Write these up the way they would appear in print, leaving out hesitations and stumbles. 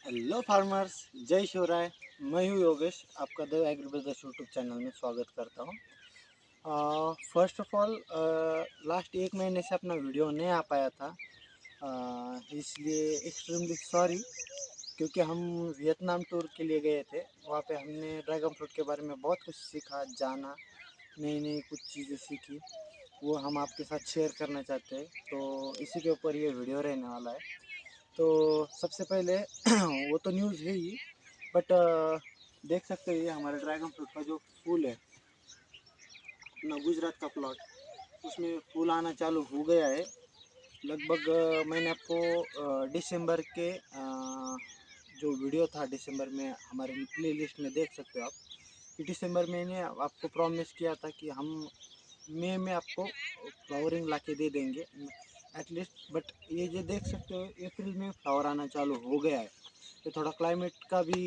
Hello farmers, जय शिवराय। मैं हूँ योगेश, आपका the Agri Brothers YouTube channel में स्वागत करता हूँ। फर्स्ट ऑफ ऑल, लास्ट एक महीने से अपना वीडियो नहीं आ पाया था, इसलिए एक्सट्रीमली सॉरी। क्योंकि हम वियतनाम टूर के लिए गए थे। वहाँ पे हमने ड्रैगन फ्रूट के बारे में बहुत कुछ सीखा, जाना, नई नई कुछ चीज़ें सीखी। वो हम आपके साथ शेयर करना चाहते हैं, तो इसी के ऊपर ये वीडियो रहने वाला है। तो सबसे पहले वो तो न्यूज़ है ही, बट देख सकते हैं ये हमारे ड्रैगन फ्रूट का जो फूल है, अपना गुजरात का प्लॉट, उसमें फूल आना चालू हो गया है। लगभग मैंने आपको दिसंबर के जो वीडियो था दिसंबर में हमारे प्ले लिस्ट में देख सकते हो आप कि दिसंबर में मैंने आपको प्रॉमिस किया था कि हम मई में आपको फ्लावरिंग ला के दे देंगे एटलीस्ट। बट ये जो देख सकते हो अप्रैल में फ्लावर आना चालू हो गया है। तो थोड़ा क्लाइमेट का भी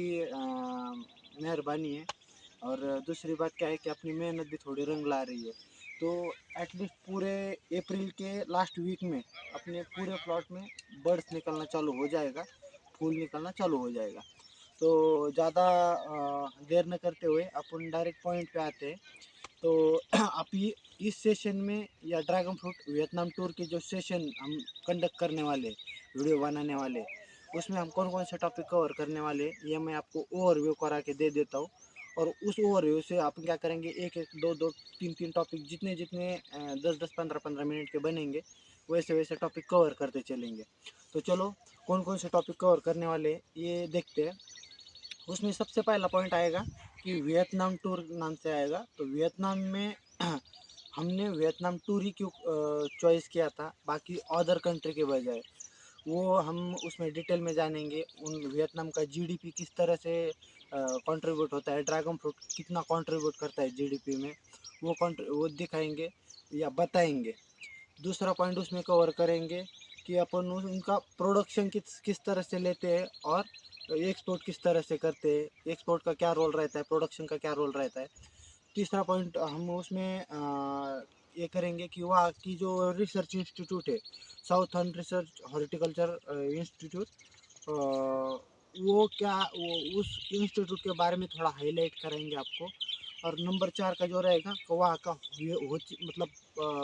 मेहरबानी है। और दूसरी बात क्या है कि अपनी मेहनत भी थोड़ी रंग ला रही है। तो एटलीस्ट पूरे अप्रैल के लास्ट वीक में अपने पूरे प्लॉट में बर्ड्स निकलना चालू हो जाएगा, फूल निकलना चालू हो जाएगा। तो ज़्यादा देर न करते हुए अपन डायरेक्ट पॉइंट पे आते हैं। तो आप ये इस सेशन में या ड्रैगन फ्रूट वियतनाम टूर के जो सेशन हम कंडक्ट करने वाले, वीडियो बनाने वाले, उसमें हम कौन कौन से टॉपिक कवर करने वाले ये मैं आपको ओवरव्यू करा के दे देता हूँ। और उस ओवरव्यू से आप क्या करेंगे, एक एक दो दो तीन तीन टॉपिक जितने जितने 10 10 15 15 मिनट के बनेंगे, वैसे वैसे टॉपिक कवर करते चलेंगे। तो चलो, कौन कौन से टॉपिक कवर करने वाले ये देखते हैं। उसमें सबसे पहला पॉइंट आएगा कि वियतनाम टूर नाम से आएगा। तो वियतनाम में हमने वियतनाम टूर ही क्यों चॉइस किया था बाकी अदर कंट्री के बजाय, वो हम उसमें डिटेल में जानेंगे। उन वियतनाम का जीडीपी किस तरह से कंट्रीब्यूट होता है, ड्रैगन फ्रूट कितना कंट्रीब्यूट करता है जीडीपी में, वो दिखाएंगे या बताएंगे। दूसरा पॉइंट उसमें कवर करेंगे कि अपन उनका प्रोडक्शन किस किस तरह से लेते हैं और एक्सपोर्ट किस तरह से करते हैं, एक्सपोर्ट का क्या रोल रहता है, प्रोडक्शन का क्या रोल रहता है। तीसरा पॉइंट हम उसमें ये करेंगे कि वहाँ की जो रिसर्च इंस्टीट्यूट है, साउथर्न रिसर्च हॉर्टिकल्चर इंस्टीट्यूट, वो उस इंस्टीट्यूट के बारे में थोड़ा हाईलाइट करेंगे आपको। और नंबर 4 का जो रहेगा तो वहाँ का मतलब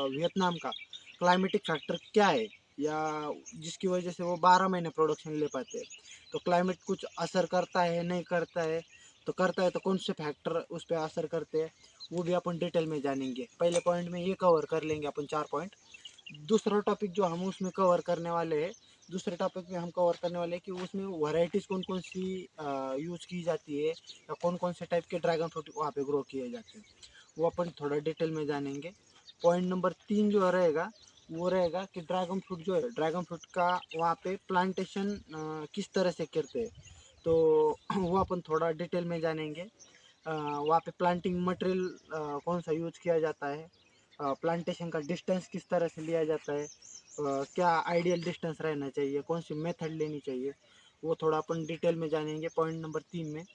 वियतनाम का क्लाइमेटिक फैक्टर क्या है, या जिसकी वजह से वो 12 महीने प्रोडक्शन ले पाते हैं। तो क्लाइमेट कुछ असर करता है, नहीं करता है, तो करता है तो कौन से फैक्टर उस पर असर करते हैं, वो भी अपन डिटेल में जानेंगे। पहले पॉइंट में ये कवर कर लेंगे अपन 4 पॉइंट। दूसरा टॉपिक जो हम उसमें कवर करने वाले हैं, दूसरे टॉपिक में हम कवर करने वाले हैं कि उसमें वैरायटीज़ कौन कौन सी यूज़ की जाती है, या कौन कौन से टाइप के ड्रैगन फ्रूट वहाँ पे ग्रो किए जाते हैं, वो अपन थोड़ा डिटेल में जानेंगे। पॉइंट नंबर 3 जो रहेगा वो रहेगा कि ड्रैगन फ्रूट जो है, ड्रैगन फ्रूट का वहाँ पे प्लांटेशन किस तरह से करते हैं, तो वो अपन थोड़ा डिटेल में जानेंगे। वहाँ पे प्लांटिंग मटेरियल कौन सा यूज किया जाता है, प्लांटेशन का डिस्टेंस किस तरह से लिया जाता है, क्या आइडियल डिस्टेंस रहना चाहिए, कौन सी मेथड लेनी चाहिए, वो थोड़ा अपन डिटेल में जानेंगे पॉइंट नंबर 3 में।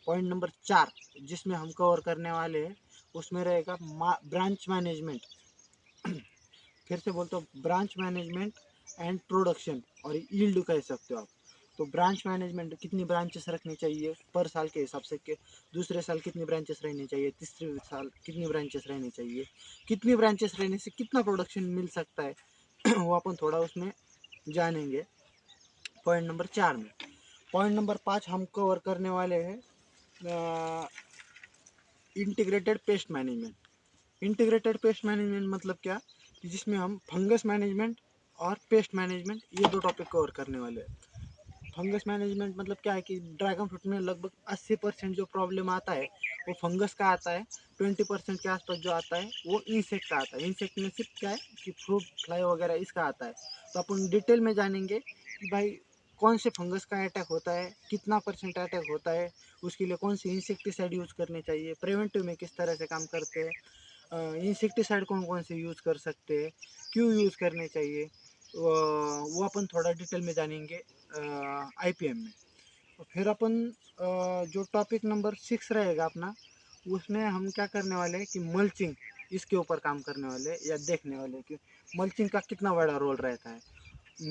पॉइंट नंबर 4 जिसमें हम कवर करने वाले हैं उसमें रहेगा ब्रांच मैनेजमेंट। फिर से बोलते हो, ब्रांच मैनेजमेंट एंड प्रोडक्शन और यील्ड कह सकते हो आप। तो ब्रांच मैनेजमेंट, कितनी ब्रांचेस रखनी चाहिए पर साल के हिसाब से, के दूसरे साल कितनी ब्रांचेस रहनी चाहिए, तीसरे साल कितनी ब्रांचेस रहनी चाहिए, कितनी ब्रांचेस रहने से कितना प्रोडक्शन मिल सकता है वो अपन थोड़ा उसमें जानेंगे पॉइंट नंबर 4 में। पॉइंट नंबर 5 हम कवर करने वाले हैं integrated pest management. Integrated pest management मतलब क्या, कि जिसमें हम फंगस मैनेजमेंट और पेस्ट मैनेजमेंट ये दो टॉपिक कवर करने वाले हैं। फंगस मैनेजमेंट मतलब क्या है कि ड्रैगन फ्रूट में लगभग 80% जो प्रॉब्लम आता है वो फंगस का आता है। 20% के आसपास जो आता है वो इंसेक्ट का आता है। इंसेक्ट में सिर्फ क्या है कि फ्रूट फ्लाई वगैरह इसका आता है। तो अपन डिटेल में जानेंगे कि भाई कौन से फंगस का अटैक होता है, कितना परसेंट अटैक होता है, उसके लिए कौन सी इंसेक्टिसाइड यूज़ करनी चाहिए, प्रिवेंटिव में किस तरह से काम करते हैं, इंसेक्टिसाइड कौन कौन से यूज़ कर सकते हैं, क्यों यूज़ करने चाहिए, वो अपन थोड़ा डिटेल में जानेंगे आईपीएम में। तो फिर अपन जो टॉपिक नंबर 6 रहेगा अपना, उसमें हम क्या करने वाले हैं कि मल्चिंग, इसके ऊपर काम करने वाले या देखने वाले कि मल्चिंग का कितना बड़ा रोल रहता है।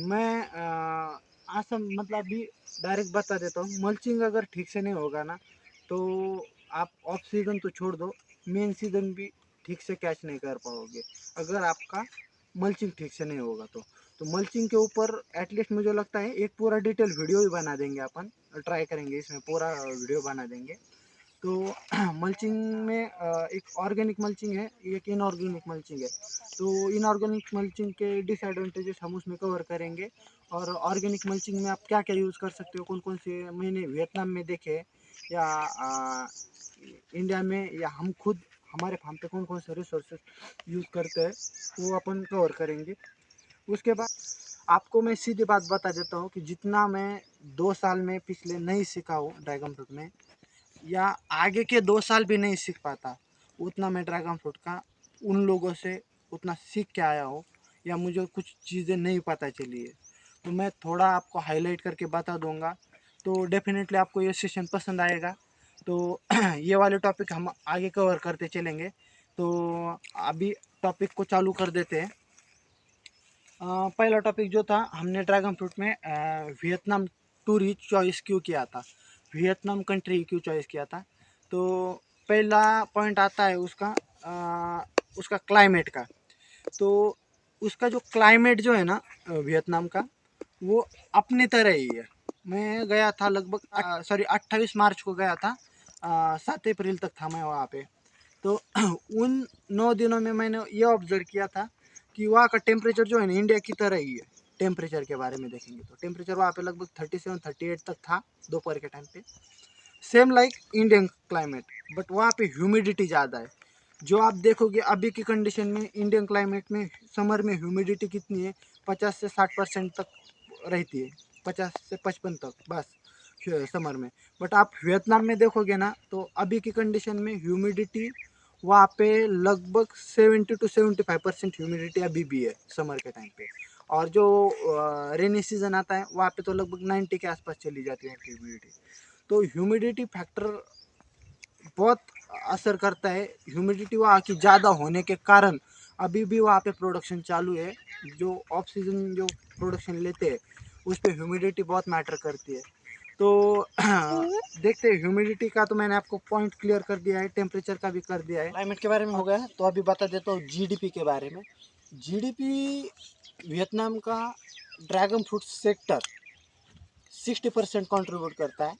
मैं आसम मतलब अभी डायरेक्ट बता देता हूँ, मल्चिंग अगर ठीक से नहीं होगा ना तो आप ऑफ सीज़न तो छोड़ दो, मेन सीज़न भी ठीक से कैच नहीं कर पाओगे अगर आपका मल्चिंग ठीक से नहीं होगा। तो मल्चिंग के ऊपर एटलीस्ट मुझे लगता है एक पूरा डिटेल वीडियो भी बना देंगे अपन, ट्राई करेंगे इसमें पूरा वीडियो बना देंगे। तो मल्चिंग में एक ऑर्गेनिक मल्चिंग है, एक इनऑर्गेनिक मल्चिंग है। तो इनऑर्गेनिक मल्चिंग के डिसएडवांटेजेस हम उसमें कवर करेंगे, और ऑर्गेनिक मल्चिंग में आप क्या क्या यूज़ कर सकते हो, कौन कौन से मैंने वियतनाम में देखे या इंडिया में, या हम खुद हमारे फार्म पे कौन कौन से रिसोर्सेज यूज़ करते हैं, वो अपन कवर करेंगे। उसके बाद आपको मैं सीधी बात बता देता हूँ कि जितना मैं 2 साल में पिछले नहीं सीखा हूँ ड्रैगन फ्रूट में, या आगे के 2 साल भी नहीं सीख पाता, उतना मैं ड्रैगन फ्रूट का उन लोगों से उतना सीख के आया हूँ, या मुझे कुछ चीज़ें नहीं पता चली है, तो मैं थोड़ा आपको हाईलाइट करके बता दूंगा। तो डेफिनेटली आपको ये सेशन पसंद आएगा। तो ये वाले टॉपिक हम आगे कवर करते चलेंगे। तो अभी टॉपिक को चालू कर देते हैं। पहला टॉपिक जो था, हमने ड्रैगन फ्रूट में वियतनाम टूर ही चॉइस क्यों किया था, वियतनाम कंट्री क्यों चॉइस किया था। तो पहला पॉइंट आता है उसका क्लाइमेट का। तो उसका जो क्लाइमेट जो है ना वियतनाम का, वो अपनी तरह ही है। मैं गया था लगभग 28 मार्च को गया था, 7 अप्रैल तक था मैं वहाँ पे। तो उन 9 दिनों में मैंने ये ऑब्जर्व किया था कि वहाँ का टेम्परेचर जो है ना इंडिया की तरह ही है। टेम्परेचर के बारे में देखेंगे तो टेम्परेचर वहाँ पे लगभग 37-38 तक था दोपहर के टाइम पे, same like Indian climate. But वहाँ पे ह्यूमिडिटी ज़्यादा है। जो आप देखोगे अभी की कंडीशन में इंडियन क्लाइमेट में समर में ह्यूमिडिटी कितनी है, 50 से 60% तक रहती है, 50 से 55 तक बस समर में। बट आप वियतनाम में देखोगे ना तो अभी की कंडीशन में ह्यूमिडिटी वहाँ पे लगभग 70 to 75% ह्यूमिडिटी अभी भी है समर के टाइम पे। और जो रेनी सीजन आता है वहाँ पे तो लगभग 90 के आसपास चली जाती है ह्यूमिडिटी। तो ह्यूमिडिटी फैक्टर बहुत असर करता है। ह्यूमिडिटी वहाँ की ज़्यादा होने के कारण अभी भी वहाँ पे प्रोडक्शन चालू है। जो ऑफ सीजन जो प्रोडक्शन लेते हैं उस पर ह्यूमिडिटी बहुत मैटर करती है। तो देखते हैं, ह्यूमिडिटी का तो मैंने आपको पॉइंट क्लियर कर दिया है, टेम्परेचर का भी कर दिया है, क्लाइमेट के बारे में हो गया है। तो अभी बता देता हूँ जीडीपी के बारे में। जीडीपी वियतनाम का ड्रैगन फ्रूट सेक्टर 60% कॉन्ट्रीब्यूट करता है।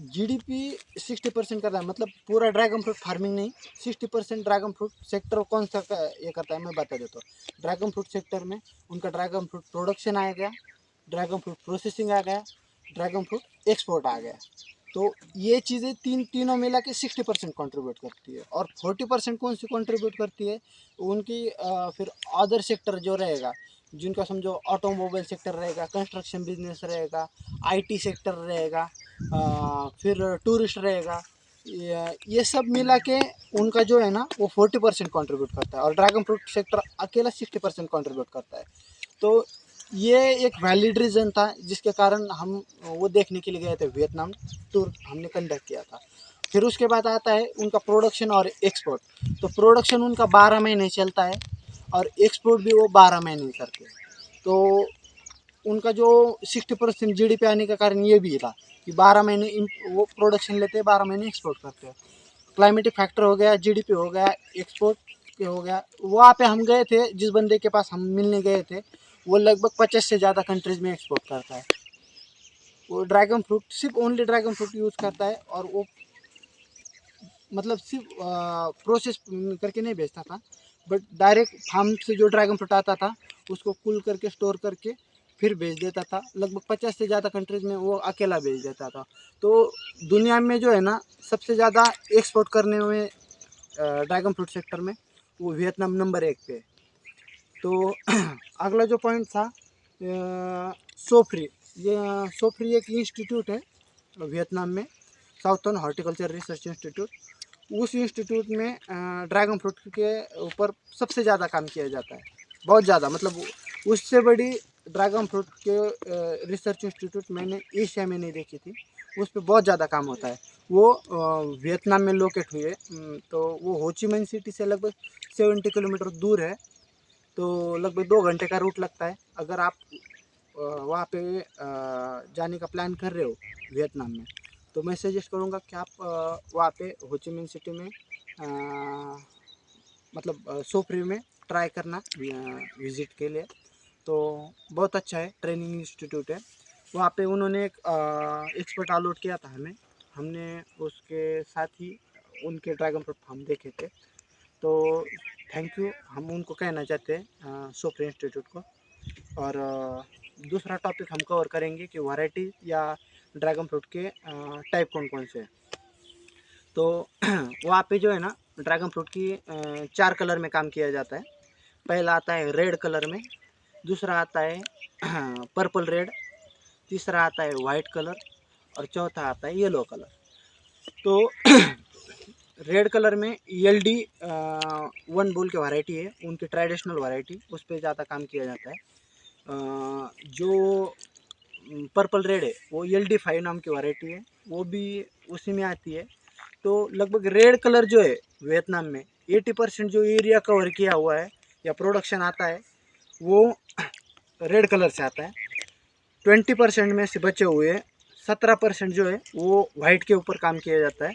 जीडीपी 60% करता है, मतलब पूरा ड्रैगन फ्रूट फार्मिंग नहीं, 60% ड्रैगन फ्रूट सेक्टर कौन सा ये करता है मैं बता देता हूँ। ड्रैगन फ्रूट सेक्टर में उनका ड्रैगन फ्रूट प्रोडक्शन आ गया, ड्रैगन फ्रूट प्रोसेसिंग आ गया, ड्रैगन फ्रूट एक्सपोर्ट आ गया। तो ये चीज़ें तीनों मिला के 60% कॉन्ट्रीब्यूट करती है। और 40% कौन सी कॉन्ट्रीब्यूट करती है, उनकी फिर अदर सेक्टर जो रहेगा, जिनका समझो ऑटोमोबाइल सेक्टर रहेगा, कंस्ट्रक्शन बिजनेस रहेगा, आईटी सेक्टर रहेगा, फिर टूरिस्ट रहेगा, ये सब मिला के उनका जो है ना वो 40% कॉन्ट्रीब्यूट करता है, और ड्रैगन फ्रूट सेक्टर अकेला 60% कॉन्ट्रीब्यूट करता है। तो ये एक वैलिड रीज़न था जिसके कारण हम वो देखने के लिए गए थे वियतनाम, टूर हमने कंडक्ट किया था। फिर उसके बाद आता है उनका प्रोडक्शन और एक्सपोर्ट। तो प्रोडक्शन उनका 12 महीने चलता है, और एक्सपोर्ट भी वो 12 महीने करते हैं। तो उनका जो 60% जीडीपी आने का कारण ये भी था कि 12 महीने वो प्रोडक्शन लेते हैं, 12 महीने एक्सपोर्ट करते हैं। क्लाइमेटिक फैक्टर हो गया, जीडीपी हो गया, एक्सपोर्ट के हो गया। वहाँ पे हम गए थे, जिस बंदे के पास हम मिलने गए थे वो लगभग 50 से ज़्यादा कंट्रीज़ में एक्सपोर्ट करता है। वो ड्रैगन फ्रूट सिर्फ ओनली ड्रैगन फ्रूट यूज़ करता है, और वो मतलब सिर्फ प्रोसेस करके नहीं बेचता था, बट डायरेक्ट फार्म से जो ड्रैगन फ्रूट आता था उसको कूल करके स्टोर करके फिर बेच देता था। लगभग 50 से ज़्यादा कंट्रीज़ में वो अकेला बेच देता था। तो दुनिया में जो है ना सबसे ज़्यादा एक्सपोर्ट करने में ड्रैगन फ्रूट सेक्टर में वो वियतनाम नंबर 1 पे है। तो अगला जो पॉइंट था सोफ्री। ये सोफ्री एक इंस्टीट्यूट है वियतनाम में, साउथर्न हॉर्टिकल्चर रिसर्च इंस्टीट्यूट। उस इंस्टीट्यूट में ड्रैगन फ्रूट के ऊपर सबसे ज़्यादा काम किया जाता है, बहुत ज़्यादा। मतलब उससे बड़ी ड्रैगन फ्रूट के रिसर्च इंस्टीट्यूट मैंने एशिया में नहीं देखी थी। उस पर बहुत ज़्यादा काम होता है। वो वियतनाम में लोकेट हुए, तो वो होचिमिन सिटी से लगभग 70 किलोमीटर दूर है। तो लगभग 2 घंटे का रूट लगता है। अगर आप वहाँ पे जाने का प्लान कर रहे हो वियतनाम में, तो मैं सजेस्ट करूँगा कि आप वहाँ पे हो ची मिन सिटी में मतलब सोफ्री में ट्राई करना विज़िट के लिए। तो बहुत अच्छा है, ट्रेनिंग इंस्टीट्यूट है। वहाँ पे उन्होंने एक एक्सपर्ट अलॉट किया था हमें, हमने उसके साथ ही उनके ड्रैगन फ्रूट फार्म देखे थे। तो थैंक यू हम उनको कहना चाहते हैं सोफ्री इंस्टीट्यूट को। और दूसरा टॉपिक हम कवर करेंगे कि वैरायटी या ड्रैगन फ्रूट के टाइप कौन कौन से हैं। तो वहाँ पे जो है ना ड्रैगन फ्रूट की 4 कलर में काम किया जाता है। पहला आता है रेड कलर में, दूसरा आता है पर्पल रेड, तीसरा आता है वाइट कलर और चौथा आता है येलो कलर। तो रेड कलर में ELD 1 बोल के वैरायटी है, उनकी ट्रेडिशनल वैरायटी, उस पर ज़्यादा काम किया जाता है। जो पर्पल रेड है वो ELD 5 नाम की वैरायटी है, वो भी उसी में आती है। तो लगभग रेड कलर जो है वियतनाम में 80% जो एरिया कवर किया हुआ है या प्रोडक्शन आता है वो रेड कलर से आता है। 20% में से बचे हुए 17% जो है वो वाइट के ऊपर काम किया जाता है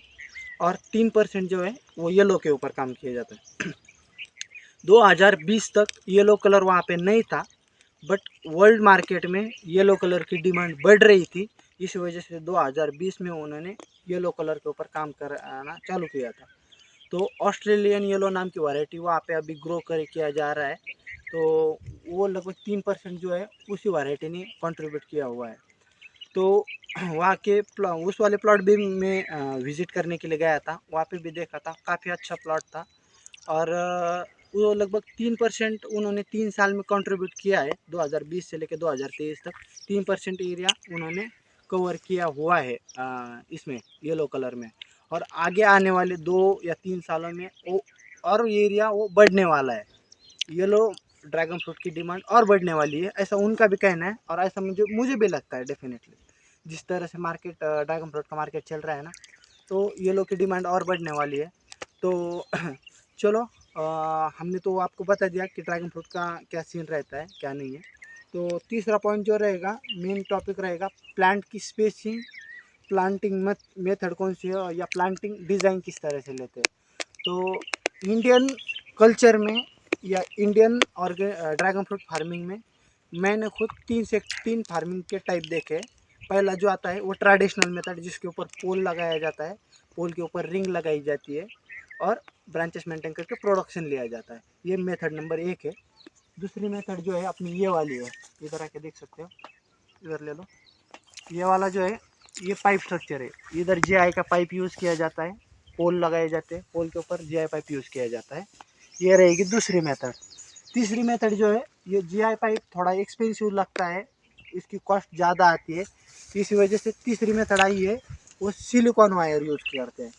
और 3% जो है वो येलो के ऊपर काम किया जाता है। 2020 तक येलो कलर वहाँ पे नहीं था, बट वर्ल्ड मार्केट में येलो कलर की डिमांड बढ़ रही थी, इस वजह से 2020 में उन्होंने येलो कलर के ऊपर काम करना चालू किया था। तो ऑस्ट्रेलियन येलो नाम की वैरायटी वहाँ पे अभी ग्रो कर किया जा रहा है। तो वो लगभग 3% जो है उसी वैरायटी ने कंट्रीब्यूट किया हुआ है। तो वहाँ के उस वाले प्लॉट भी मैं विज़िट करने के लिए गया था, वहाँ पे भी देखा था, काफ़ी अच्छा प्लॉट था। और वो लगभग 3% उन्होंने 3 साल में कंट्रीब्यूट किया है, 2020 से लेकर 2023 तक 3% एरिया उन्होंने कवर किया हुआ है इसमें येलो कलर में। और आगे आने वाले 2 या 3 सालों में वो और एरिया वो बढ़ने वाला है, येलो ड्रैगन फ्रूट की डिमांड और बढ़ने वाली है, ऐसा उनका भी कहना है। और ऐसा मुझे भी लगता है डेफिनेटली, जिस तरह से मार्केट ड्रैगन फ्रूट का मार्केट चल रहा है ना, तो येलो की डिमांड और बढ़ने वाली है। तो चलो हमने तो आपको बता दिया कि ड्रैगन फ्रूट का क्या सीन रहता है क्या नहीं है। तो तीसरा पॉइंट जो रहेगा, मेन टॉपिक रहेगा प्लांट की स्पेसिंग, प्लांटिंग मेथड कौन सी है या प्लांटिंग डिज़ाइन किस तरह से लेते हैं। तो इंडियन कल्चर में या इंडियन और ड्रैगन फ्रूट फार्मिंग में मैंने खुद 3 फार्मिंग के टाइप देखे। पहला जो आता है वो ट्रेडिशनल मेथड, जिसके ऊपर पोल लगाया जाता है, पोल के ऊपर रिंग लगाई जाती है और ब्रांचेस मेंटेन करके प्रोडक्शन लिया जाता है। ये मेथड नंबर 1 है। दूसरी मेथड जो है अपनी ये वाली है, इधर आके देख सकते हो, इधर ले लो। ये वाला जो है ये पाइप स्ट्रक्चर है, इधर GI का पाइप यूज़ किया जाता है, पोल लगाए जाते हैं, पोल के ऊपर GI पाइप यूज़ किया जाता है। ये रहेगी दूसरी मेथड। तीसरी मेथड जो है ये GI पाइप थोड़ा एक्सपेंसिव लगता है, इसकी कॉस्ट ज़्यादा आती है, इसी वजह से तीसरी मेथड आई है, वो सिलिकॉन वायर यूज़ करते हैं,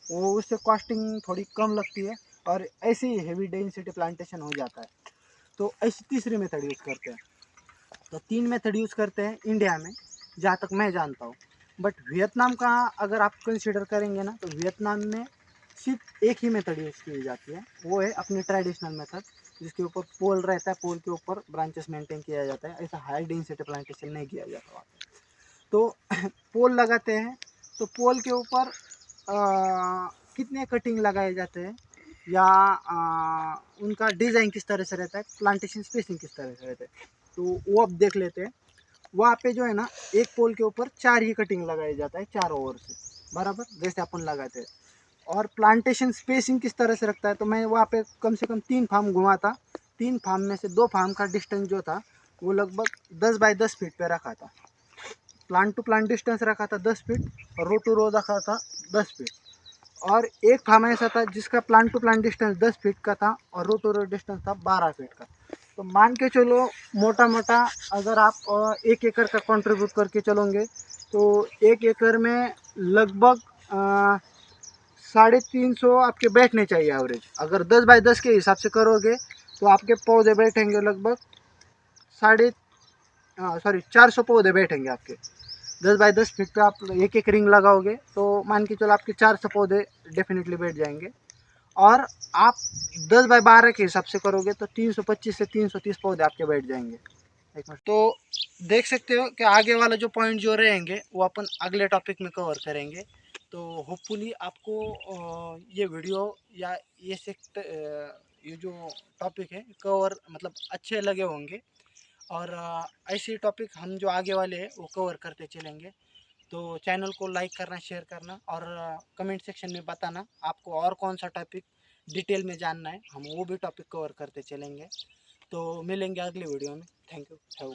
वो उससे कॉस्टिंग थोड़ी कम लगती है और ऐसे ही हेवी डेंसिटी प्लांटेशन हो जाता है। तो ऐसी तीसरी मेथड यूज़ करते हैं। तो 3 मेथड यूज़ करते हैं इंडिया में, जहाँ तक मैं जानता हूँ। बट वियतनाम का अगर आप कंसिडर करेंगे ना, तो वियतनाम में सिर्फ एक ही मेथड यूज़ की जाती है, वो है अपनी ट्रेडिशनल मेथड, जिसके ऊपर पोल रहता है, पोल के ऊपर ब्रांचेस मेंटेन किया जाता है, ऐसा हाई डेंसिटी प्लांटेशन नहीं किया जाता वहाँ पे। तो पोल लगाते हैं, तो पोल के ऊपर कितने कटिंग लगाए जाते हैं या उनका डिज़ाइन किस तरह से रहता है, प्लांटेशन स्पेसिंग किस तरह से रहता है, तो वो अब देख लेते हैं। वहाँ पे जो है ना एक पोल के ऊपर 4 ही कटिंग लगाया जाता है, 4 ओवर से बराबर जैसे अपन लगाते हैं। और प्लांटेशन स्पेसिंग किस तरह से रखता है, तो मैं वहाँ पे कम से कम 3 फार्म घुमा था, 3 फार्म में से 2 फार्म का डिस्टेंस जो था वो लगभग 10 बाई 10 फीट पे रखा था। प्लांट टू प्लांट डिस्टेंस रखा था 10 फीट और रो टू रो रखा था 10 फीट। और एक फार्म ऐसा था जिसका plant to plant distance 10 feet का था और रो टू रो डिस्टेंस था 12 फीट का। तो मान के चलो मोटा मोटा अगर आप 1 एकड़ का कंट्रीब्यूट करके चलोगे तो 1 एकड़ में लगभग 350 आपके बैठने चाहिए एवरेज। अगर 10 बाई 10 के हिसाब से करोगे तो आपके पौधे बैठेंगे लगभग 400 पौधे बैठेंगे आपके। 10 बाई 10 फीट पे आप एक एक रिंग लगाओगे तो मान के चलो आपके 400 पौधे डेफिनेटली बैठ जाएंगे। और आप 10 बाई 12 के हिसाब से करोगे तो 325 से 330 पौधे आपके बैठ जाएंगे। एक मिनट। तो देख सकते हो कि आगे वाला जो पॉइंट जो रहेंगे वो अपन अगले टॉपिक में कवर करेंगे। तो होपफुली आपको ये वीडियो या ये ये जो टॉपिक है कवर मतलब अच्छे लगे होंगे। और ऐसे टॉपिक हम जो आगे वाले हैं वो कवर करते चलेंगे। तो चैनल को लाइक करना, शेयर करना और कमेंट सेक्शन में बताना आपको और कौन सा टॉपिक डिटेल में जानना है, हम वो भी टॉपिक कवर करते चलेंगे। तो मिलेंगे अगले वीडियो में। Thank you.